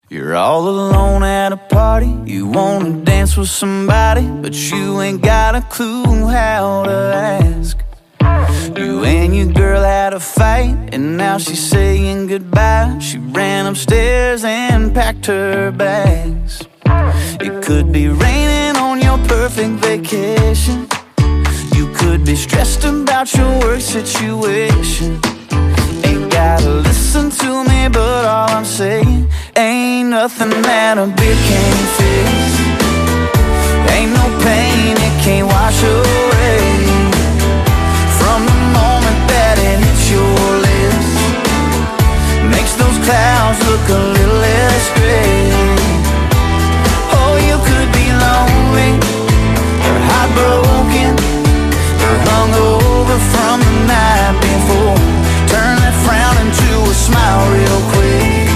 You're all alone at a party, you wanna dance with somebody, but you ain't got a clue how to ask. You and your girl had a fight, and now she's saying goodbye. She ran upstairs and packed her bags. It could be raining on your perfect vacation. You could be stressed about your work situation. Ain't gotta listen to me, but all I'm saying, ain't nothing that a beer can't fix. Ain't no pain it can't wash away. From the moment that it hits your lips, makes those clouds look a little less gray. Oh, you could be lonely, or heartbroken, or hungover from the night before. Turn that frown into a smile real quick.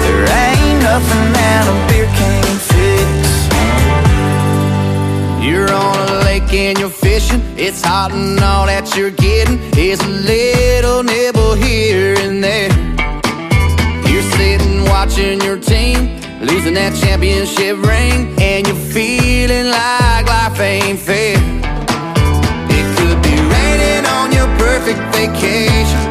There ain't nothing that a beer can't fix. You're on a lake and you're fishing. It's hot and all that you're getting is a little nibble here and there. You're sitting watching your team losing that championship ring, and you're feeling like life ain't fair. It could be raining on your perfect vacation.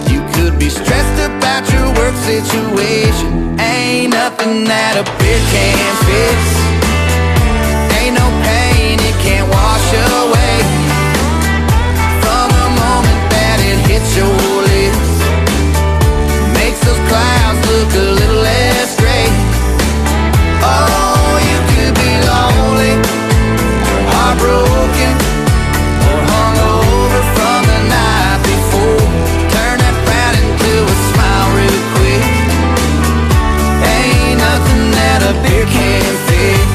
You could be stressed about your work situation. Ain't nothing that a beer can't fix. Ain't no pain it can't wash away. From the moment that it hits your lips, makes those clouds look a little less gray. Oh, you could be lonely, or heartbroken, or hungover from the night before. Turn that frown into a smile real quick. Ain't nothing that a beer can't fix.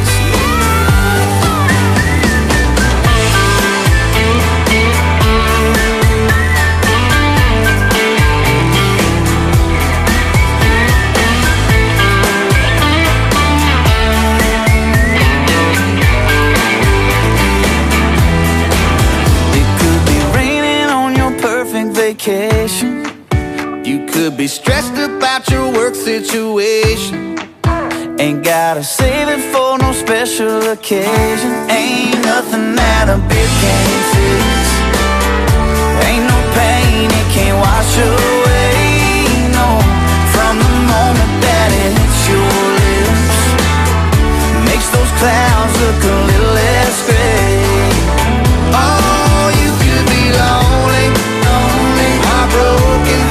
Vacation. You could be stressed about your work situation. Ain't gotta save it for no special occasion. Ain't nothing that a beer can't fix. Ain't no pain it can't wash away. No, from the moment that it hits your lips, makes those clouds look a little less gray. Oh, you could be lonely, heartbroken,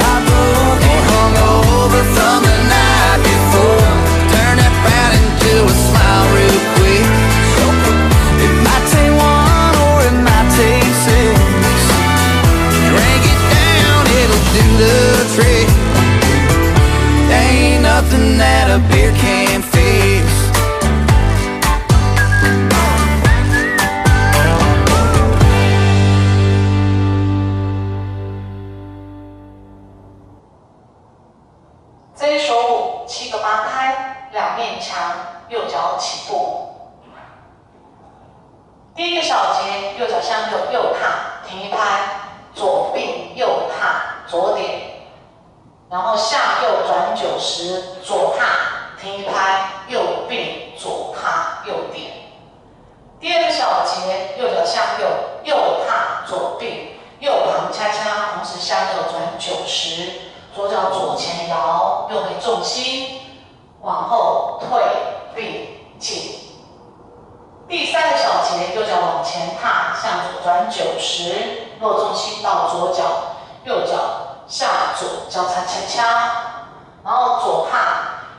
or hungover from the night before. Turn that frown into a smile real quick. It might take one or it might take six. Drink it down, it'll do the trick. Ain't nothing that a beer can't fix.这一首舞7个8拍，2面墙，右脚起步。第一个小节，右脚向右，右踏，停1拍，左并右踏，左点，然后下右转90，左踏，停1拍，右并左踏，右点。第二个小节，右脚向右，右踏，左并，右旁恰恰，同时向右转90。左脚左前摇，右回重心，往后退并进。第3个小节，右脚往前踏，向左转90，落重心到左脚，右脚下左交叉恰恰，然后左踏，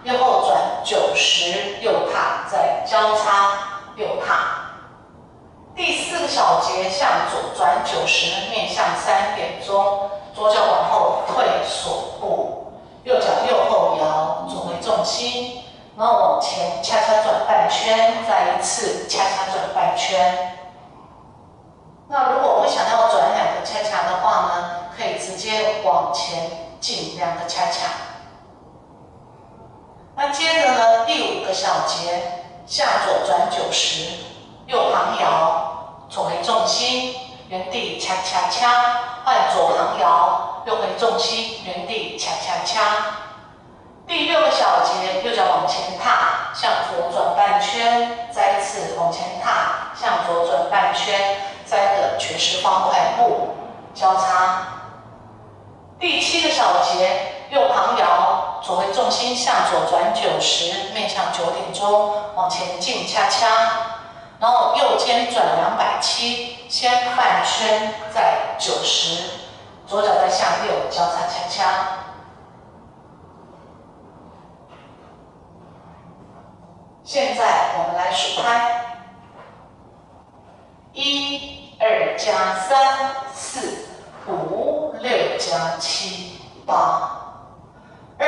右后转90，右踏再交叉右踏。第4个小节，向左转90，面向3点钟。左脚往后退锁步，右脚右后摇，左回重心，然后往前恰恰转半圈，再一次恰恰转半圈。那如果我们想要转2个恰恰的话呢，可以直接往前进2个恰恰。那接着呢，第5个小节，向左转90，右旁摇，左回重心，原地恰恰恰。换左旁摇，右回重心，原地恰恰恰。第6个小节，向左转半圈，再一次往前踏，向左转半圈，再一个爵士方块步交叉。第7个小节，右旁摇，左回重心向左转90，面向9点钟，往前进恰恰。然后右肩转270，先半圈，再90，左脚再向右交叉恰恰。现在我们来数拍，1、2加3、4、5、6加7、8。2、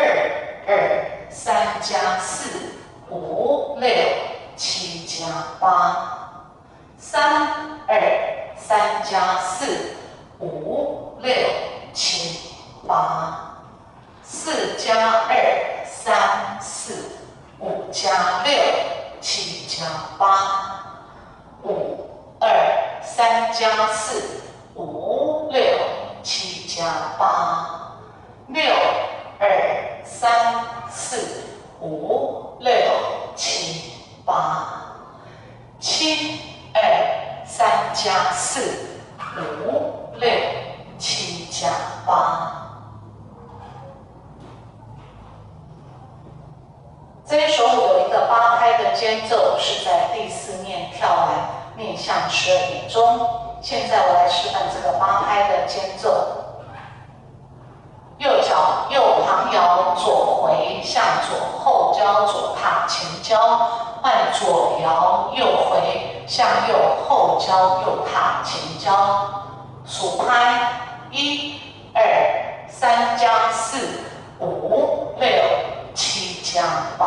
3加4、5、6、7加8。3、3加4、5、6、7、8。4加2、3、4、5加6、7加8。5、3加4、5、6、7加8。6、3、4、5、6、7、8。7、3加4、5、6、7加8。这一首舞有一个8拍的间奏，是在第4面跳完，面向12点钟。现在我来示范这个8拍的间奏。右脚右旁摇，左回向左后交左踏前交，换左摇右回向右后交右踏前交。数拍1、2、3加4、5、6、7加8。